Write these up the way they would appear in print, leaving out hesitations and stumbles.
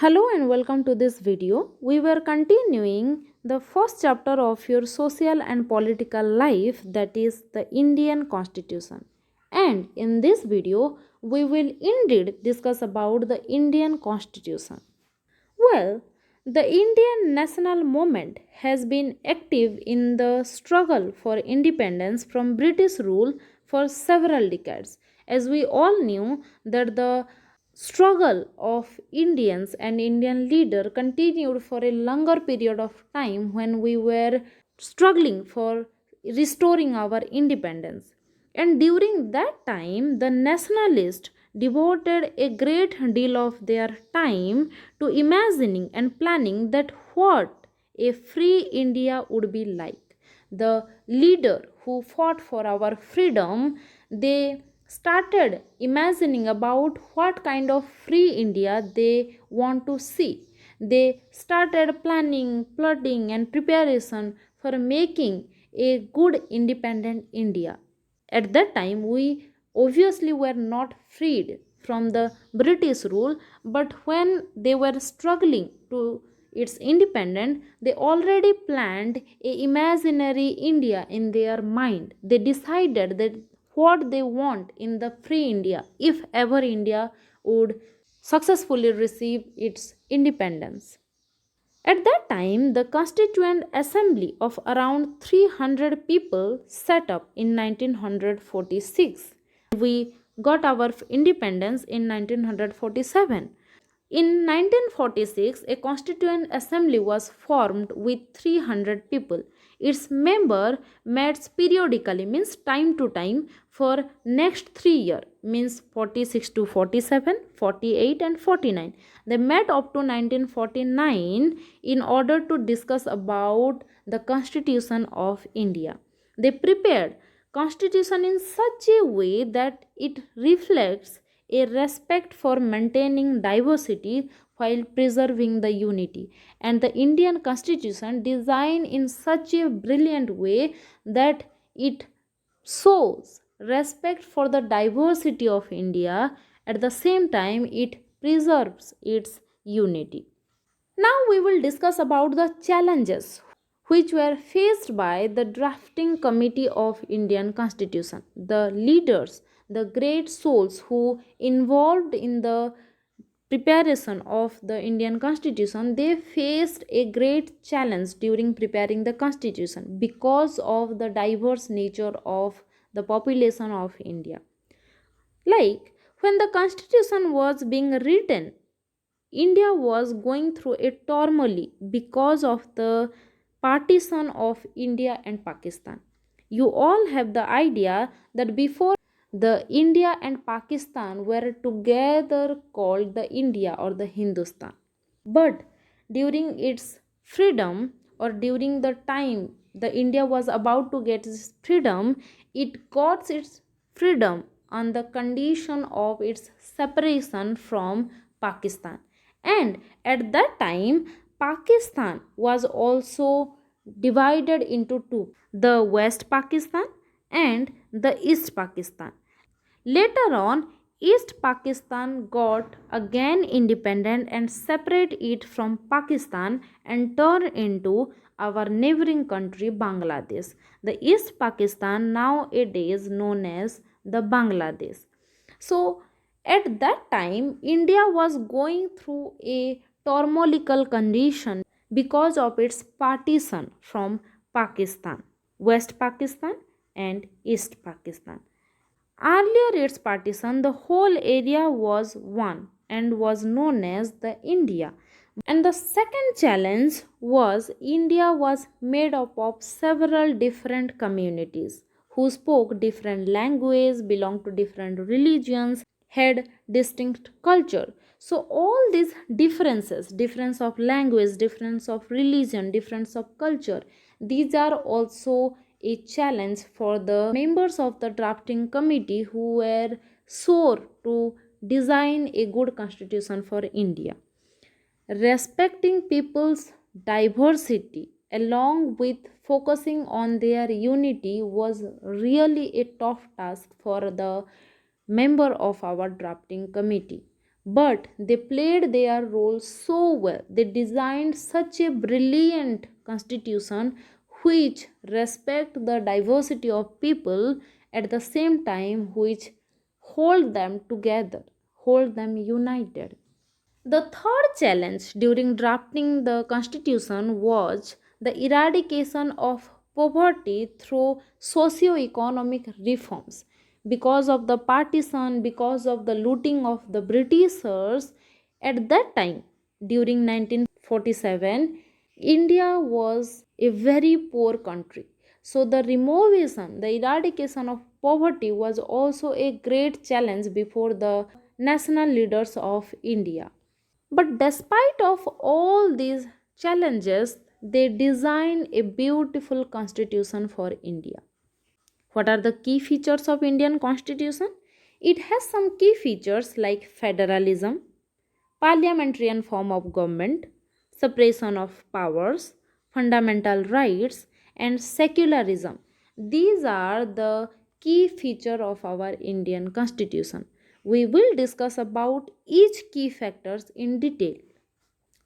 Hello and welcome to this video. We were continuing the first chapter of your social and political life, that is the Indian Constitution. And in this video, we will indeed discuss about the Indian Constitution. Well, the Indian national movement has been active in the struggle for independence from British rule for several decades. As we all knew that the struggle of Indians and Indian leader continued for a longer period of time when we were struggling for restoring our independence. And during that time, the nationalists devoted a great deal of their time to imagining and planning that what a free India would be like. The leader who fought for our freedom, they started imagining about what kind of free India they want to see. They started planning, plotting, and preparation for making a good independent India. At that time, we obviously were not freed from the British rule, but when they were struggling to its independence, they already planned a imaginary India in their mind. They decided that what they want in the free India, if ever India would successfully receive its independence. At that time, the Constituent Assembly of around 300 people set up in 1946. We got our independence in 1947. In 1946, a constituent assembly was formed with 300 people. Its member met periodically, means time to time, for next 3 years, means 46 to 47, 48 and 49. They met up to 1949 in order to discuss about the constitution of India. They prepared constitution in such a way that it reflects a respect for maintaining diversity while preserving the unity, and the Indian constitution designed in such a brilliant way that it shows respect for the diversity of India. At the same time, it preserves its unity. Now we will discuss about the challenges which were faced by the drafting committee of Indian Constitution. The leaders, the great souls who involved in the preparation of the Indian Constitution, they faced a great challenge during preparing the Constitution because of the diverse nature of the population of India. Like when the Constitution was being written, India was going through a turmoil because of the partition of India and Pakistan. You all have the idea that before the India and Pakistan were together called the India or the Hindustan. But during its freedom, or during the time the India was about to get its freedom, it got its freedom on the condition of its separation from Pakistan. And at that time, Pakistan was also divided into two, the West Pakistan and the East Pakistan. Later on, East Pakistan got again independent and separate it from Pakistan and turned into our neighboring country Bangladesh. The East Pakistan nowadays known as the Bangladesh. So at that time, India was going through a turmoilical condition because of its partition from Pakistan, West Pakistan and East Pakistan. Earlier its partition, the whole area was one and was known as the India. And the second challenge was India was made up of several different communities who spoke different languages, belonged to different religions, had distinct culture. So all these differences, difference of language, difference of religion, difference of culture, these are also a challenge for the members of the drafting committee who were sure to design a good constitution for India. Respecting people's diversity along with focusing on their unity was really a tough task for the member of our drafting committee. but they played their role so well. They designed such a brilliant constitution which respect the diversity of people at the same time which hold them together, hold them united. The third challenge during drafting the constitution was the eradication of poverty through socio-economic reforms. Because of the partition, because of the looting of the Britishers at that time during 1947, India was a very poor country. So the removation, the eradication of poverty was also a great challenge before the national leaders of India. But despite of all these challenges, they designed a beautiful constitution for India. What are the key features of Indian constitution? It has some key features like federalism, parliamentarian form of government, separation of powers, fundamental rights, and secularism. These are the key feature of our Indian constitution. We will discuss about each key factors in detail.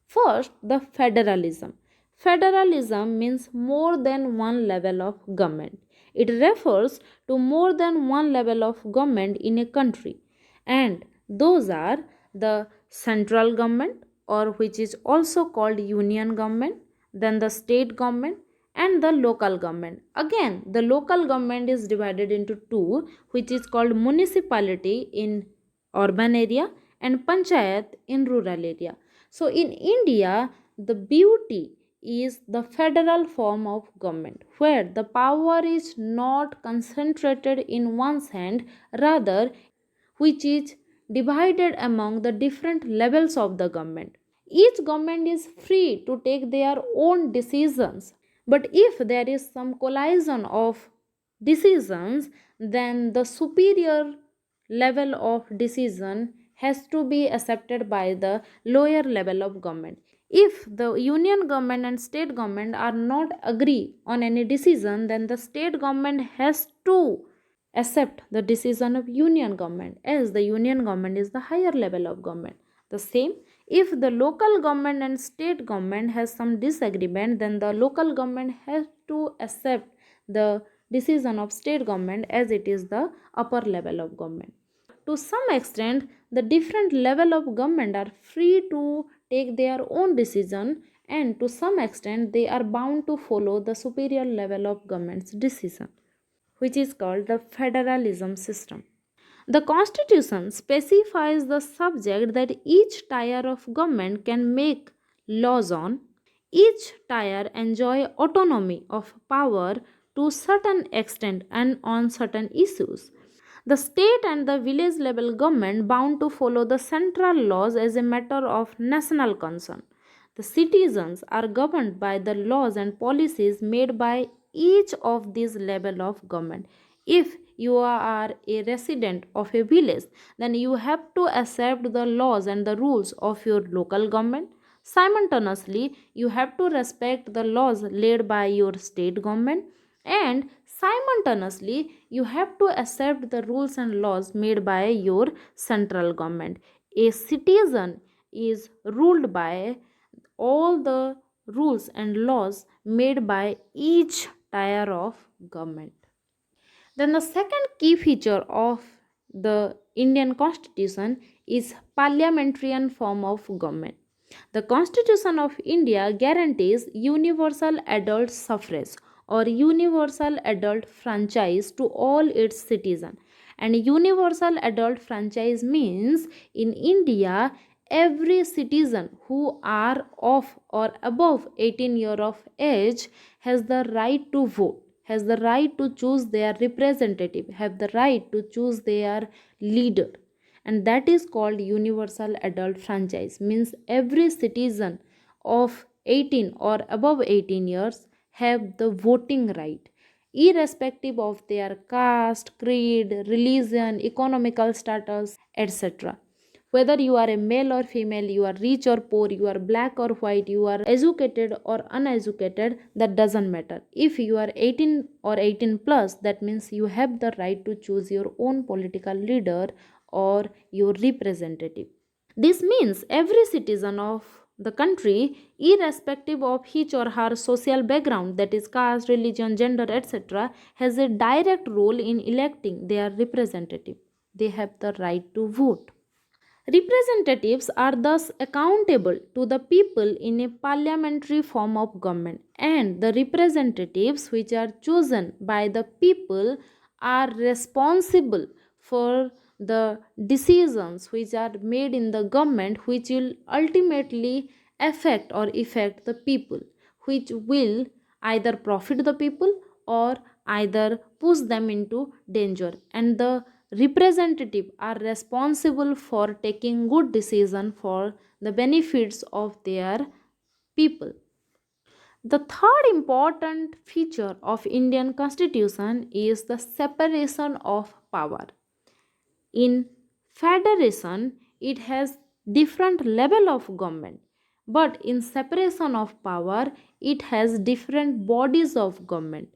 First, the federalism. Federalism means more than one level of government. It refers to more than one level of government in a country, and those are the central government, or which is also called union government, then the state government, and the local government. Again, the local government is divided into two, which is called municipality in urban area and panchayat in rural area. So in India, the beauty is the federal form of government where the power is not concentrated in one's hand, rather which is divided among the different levels of the government. Each government is free to take their own decisions, but if there is some collision of decisions, then the superior level of decision has to be accepted by the lower level of government. If the union government and state government are not agree on any decision, then the state government has to accept the decision of union government, as the union government is the higher level of government. The same, if the local government and state government has some disagreement, then the local government has to accept the decision of state government, as it is the upper level of government. To some extent, the different level of government are free to take their own decision, and to some extent they are bound to follow the superior level of government's decision, which is called the federalism system. The constitution specifies the subject that each tier of government can make laws on. Each tier enjoy autonomy of power to certain extent and on certain issues. The state and the village level government bound to follow the central laws as a matter of national concern. The citizens are governed by the laws and policies made by each of these level of government. If you are a resident of a village, then you have to accept the laws and the rules of your local government. Simultaneously, you have to respect the laws laid by your state government, and simultaneously you have to accept the rules and laws made by your central government. A citizen is ruled by all the rules and laws made by each tier of government. Then the second key feature of the Indian constitution is parliamentarian form of government. The Constitution of India guarantees universal adult suffrage or universal adult franchise to all its citizens. And universal adult franchise means in India every citizen who are of or above 18 year of age has the right to vote, has the right to choose their representative, have the right to choose their leader, and that is called universal adult franchise. Means every citizen of 18 or above 18 years have the voting right, irrespective of their caste, creed, religion, economical status, etc. Whether you are a male or female, you are rich or poor, you are black or white, you are educated or uneducated, that doesn't matter. If you are 18 or 18 plus, that means you have the right to choose your own political leader or your representative. This means every citizen of the country, irrespective of his or her social background, that is, caste, religion, gender, etc., has a direct role in electing their representative. They have the right to vote. Representatives are thus accountable to the people in a parliamentary form of government, and the representatives which are chosen by the people are responsible for the decisions which are made in the government, which will ultimately affect or affect the people, which will either profit the people or either push them into danger. And the representative are responsible for taking good decision for the benefits of their people. The third important feature of Indian constitution is the separation of power. In federation, it has different level of government, but in separation of power, it has different bodies of government.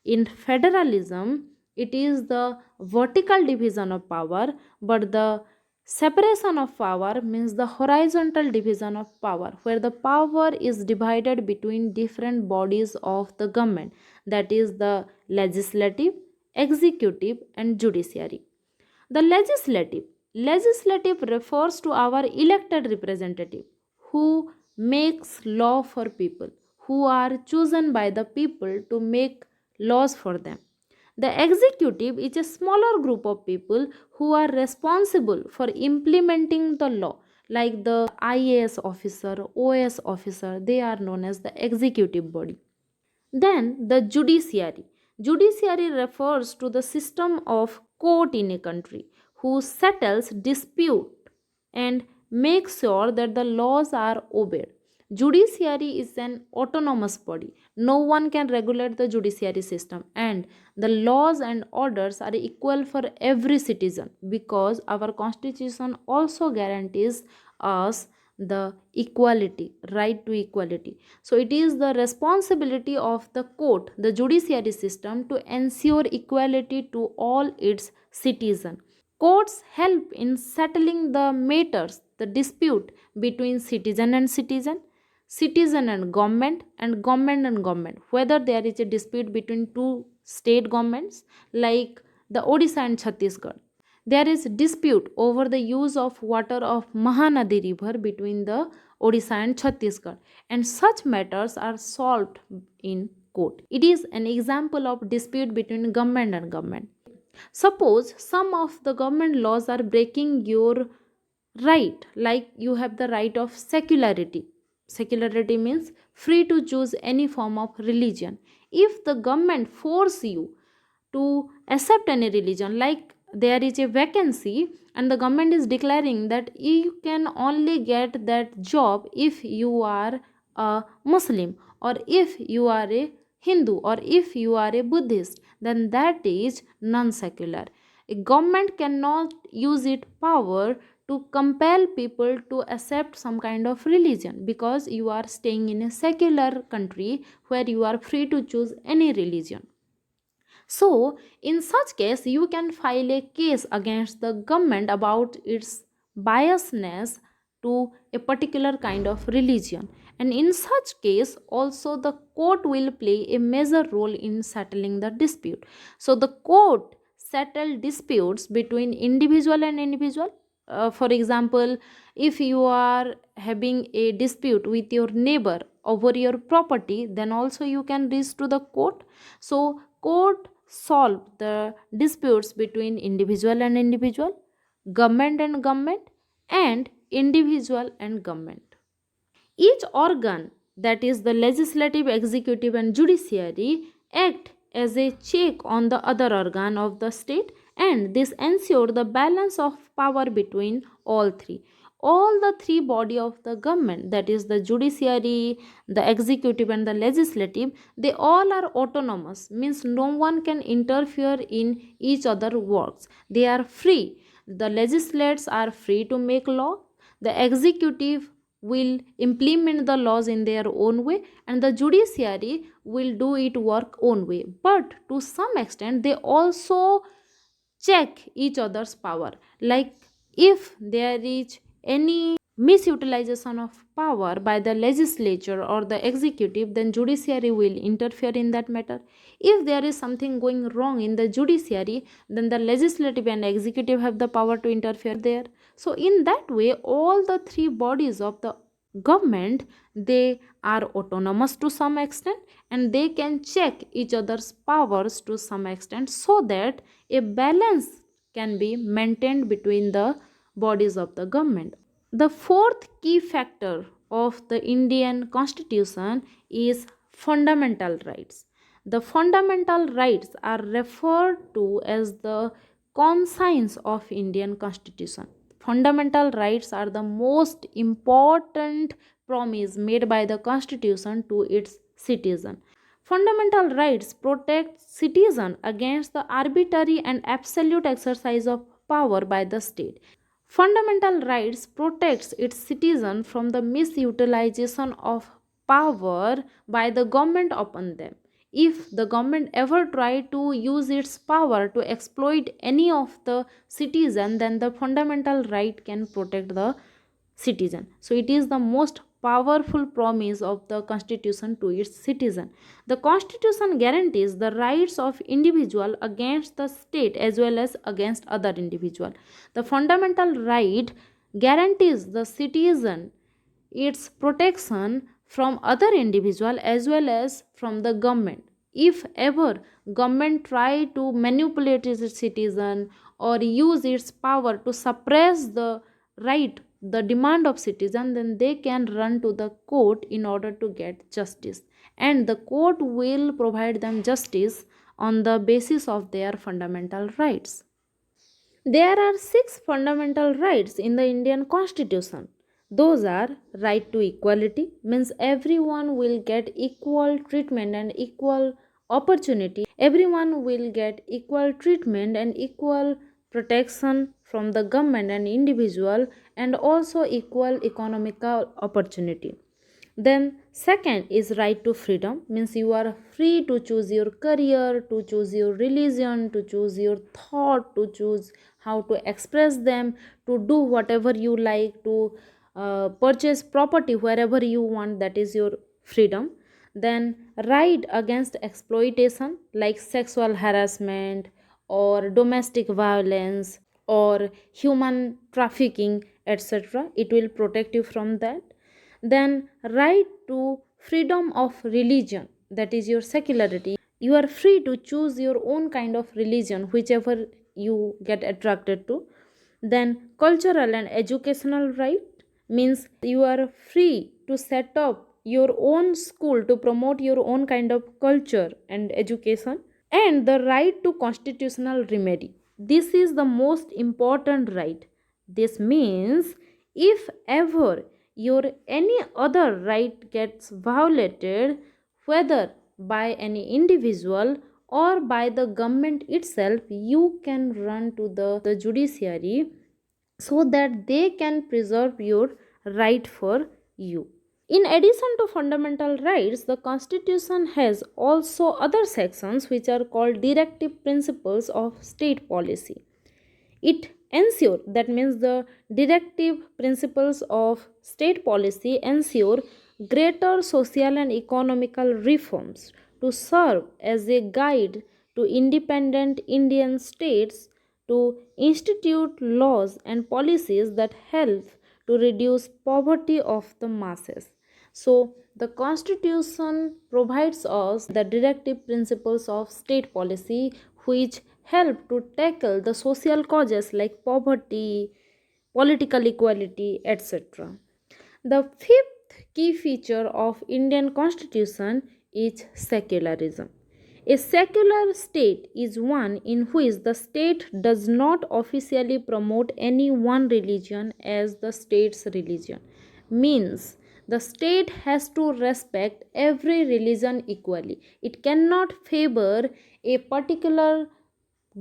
In federalism, it is the vertical division of power, but the separation of power means the horizontal division of power, where the power is divided between different bodies of the government, that is, the legislative, executive, and judiciary. The legislative refers to our elected representative who makes law for people, who are chosen by the people to make laws for them. The executive is a smaller group of people who are responsible for implementing the law, like the IAS officer, OS officer, they are known as the executive body. Then the judiciary. Judiciary refers to the system of court in a country who settles dispute and makes sure that the laws are obeyed. Judiciary is an autonomous body. No one can regulate the judiciary system, and the laws and orders are equal for every citizen because our constitution also guarantees us the equality, right to equality. So it is the responsibility of the court, the judiciary system, to ensure equality to all its citizens. Courts help in settling the matters, the dispute between citizen and citizen, citizen and government and government. Whether there is a dispute between two state governments like the Odisha and Chhattisgarh, there is dispute over the use of water of Mahanadi river between the Odisha and Chhattisgarh, and such matters are solved in court. It is an example of dispute between government and government. Suppose some of the government laws are breaking your right, like you have the right of secularity. Secularity means free to choose any form of religion. If the government force you to accept any religion, like there is a vacancy and the government is declaring that you can only get that job if you are a Muslim, or if you are a Hindu, or if you are a Buddhist, then that is non secular. A government cannot use its power to compel people to accept some kind of religion because you are staying in a secular country where you are free to choose any religion. So, in such case, you can file a case against the government about its biasness to a particular kind of religion. And in such case, also the court will play a major role in settling the dispute. So, the court settle disputes between individual and individual. For example, if you are having a dispute with your neighbor over your property, then also you can reach to the court. So court solve the disputes between individual and individual, government and government, and individual and government. Each organ, that is the legislative, executive, and judiciary, act as a check on the other organ of the state, and this ensure the balance of power between all three. All the three body of the government, that is the judiciary, the executive, and the legislative, they all are autonomous, means no one can interfere in each other works. They are free. The legislators are free to make law, the executive will implement the laws in their own way, and the judiciary will do it work own way, but to some extent they also check each other's power. Like if there is any misutilization of power by the legislature or the executive, then judiciary will interfere in that matter. If there is something going wrong in the judiciary, then the legislative and executive have the power to interfere there. So in that way, all the three bodies of the government, they are autonomous to some extent, and they can check each other's powers to some extent, so that a balance can be maintained between the bodies of the government. The fourth key factor of the Indian constitution is fundamental rights. The fundamental rights are referred to as the conscience of Indian constitution. Fundamental rights are the most important promise made by the constitution to its citizen. Fundamental rights protect citizen against the arbitrary and absolute exercise of power by the state. Fundamental rights protects its citizen from the misutilization of power by the government upon them. If the government ever try to use its power to exploit any of the citizen, then the fundamental right can protect the citizen. So it is the most powerful promise of the constitution to its citizen. The constitution guarantees the rights of individual against the state as well as against other individual. The fundamental right guarantees the citizen its protection from other individual as well as from the government. If ever government try to manipulate its citizen or use its power to suppress the right, the demand of citizen, then they can run to the court in order to get justice, and the court will provide them justice on the basis of their fundamental rights. There are six fundamental rights in the Indian constitution. Those are: right to equality, means everyone will get equal treatment and equal opportunity. Everyone will get equal treatment and equal protection from the government and individual, and also equal economical opportunity. Then second is right to freedom, means you are free to choose your career, to choose your religion, to choose your thought, to choose how to express them, to do whatever you like, to purchase property wherever you want, that is your freedom. Then right against exploitation like sexual harassment or domestic violence or human trafficking, etc., it will protect you from that. Then right to freedom of religion, that is your secularity. You are free to choose your own kind of religion, whichever you get attracted to. Then cultural and educational right, means you are free to set up your own school to promote your own kind of culture and education. And the right to constitutional remedy, this is the most important right. This means if ever your any other right gets violated, whether by any individual or by the government itself, you can run to the judiciary so that they can preserve your right for you. In addition to fundamental rights, the Constitution has also other sections which are called directive principles of state policy. It ensure, that means the directive principles of state policy ensure greater social and economical reforms to serve as a guide to independent Indian states to institute laws and policies that help to reduce poverty of the masses. So, the Constitution provides us the directive principles of state policy which help to tackle the social causes like poverty, political equality, etc. The fifth key feature of Indian Constitution is secularism. A secular state is one in which the state does not officially promote any one religion as the state's religion. Means the state has to respect every religion equally. It cannot favor a particular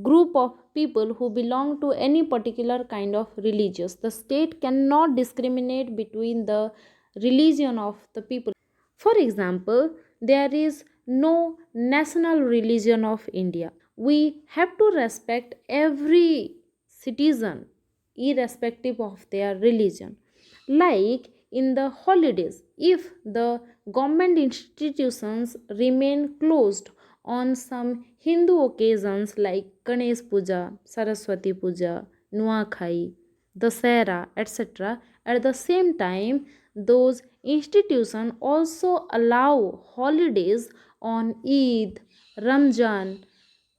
group of people who belong to any particular kind of religious. The state cannot discriminate between the religion of the people. For example, there is no national religion of India. We have to respect every citizen irrespective of their religion. Like in the holidays, if the government institutions remain closed on some Hindu occasions like Ganesh Puja, Saraswati Puja, Nuakhai, Dasera, etc., at the same time, those institutions also allow holidays on Eid, Ramjan,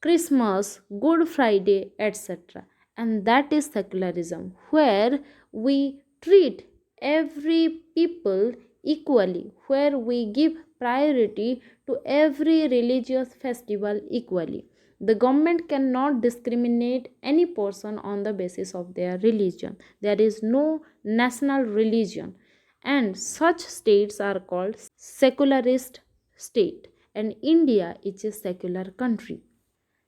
Christmas, Good Friday, etc. And that is secularism, where we treat every people equally, where we give priority to every religious festival equally. The government cannot discriminate any person on the basis of their religion. There is no national religion, and such states are called secularist state, and India is a secular country.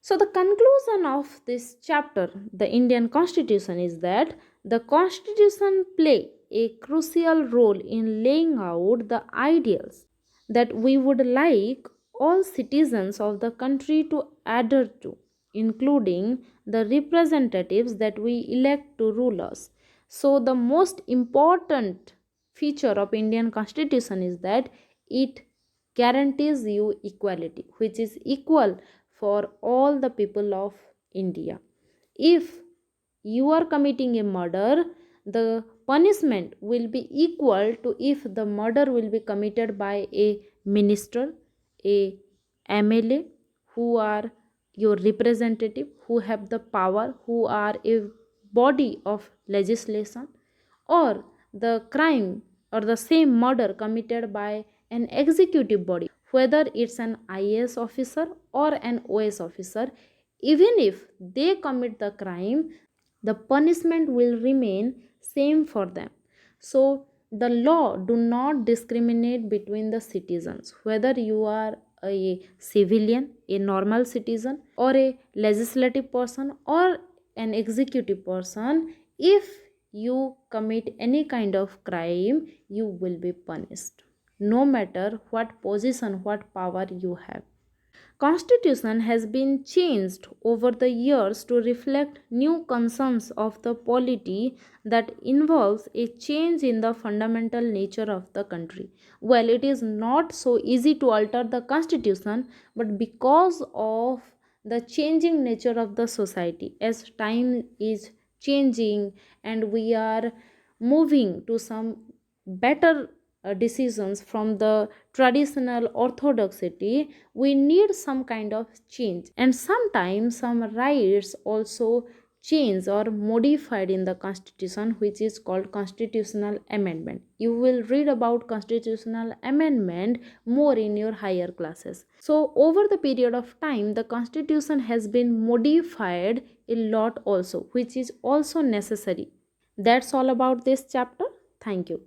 So, the conclusion of this chapter, the Indian Constitution, is that the Constitution play a crucial role in laying out the ideals that we would like all citizens of the country to adhere to, including the representatives that we elect to rule us. So, the most important feature of Indian Constitution is that it guarantees you equality, which is equal for all the people of India. If you are committing a murder, the punishment will be equal to if the murder will be committed by a minister, a MLA, who are your representative, who have the power, who are a body of legislation, or the crime or the same murder committed by an executive body, whether it's an IAS officer or an OS officer. Even if they commit the crime, the punishment will remain same for them. So the law do not discriminate between the citizens, whether you are a civilian, a normal citizen, or a legislative person, or an executive person. If you commit any kind of crime, you will be punished, no matter what position, what power you have. Constitution has been changed over the years to reflect new concerns of the polity that involves a change in the fundamental nature of the country. Well, it is not so easy to alter the constitution, but because of the changing nature of the society, as time is changing and we are moving to some better decisions from the traditional orthodoxity, we need some kind of change, and sometimes some rights also change or modified in the constitution, which is called constitutional amendment. You will read about constitutional amendment more in your higher classes. So over the period of time, the constitution has been modified a lot also, which is also necessary. That's all about this chapter. Thank you.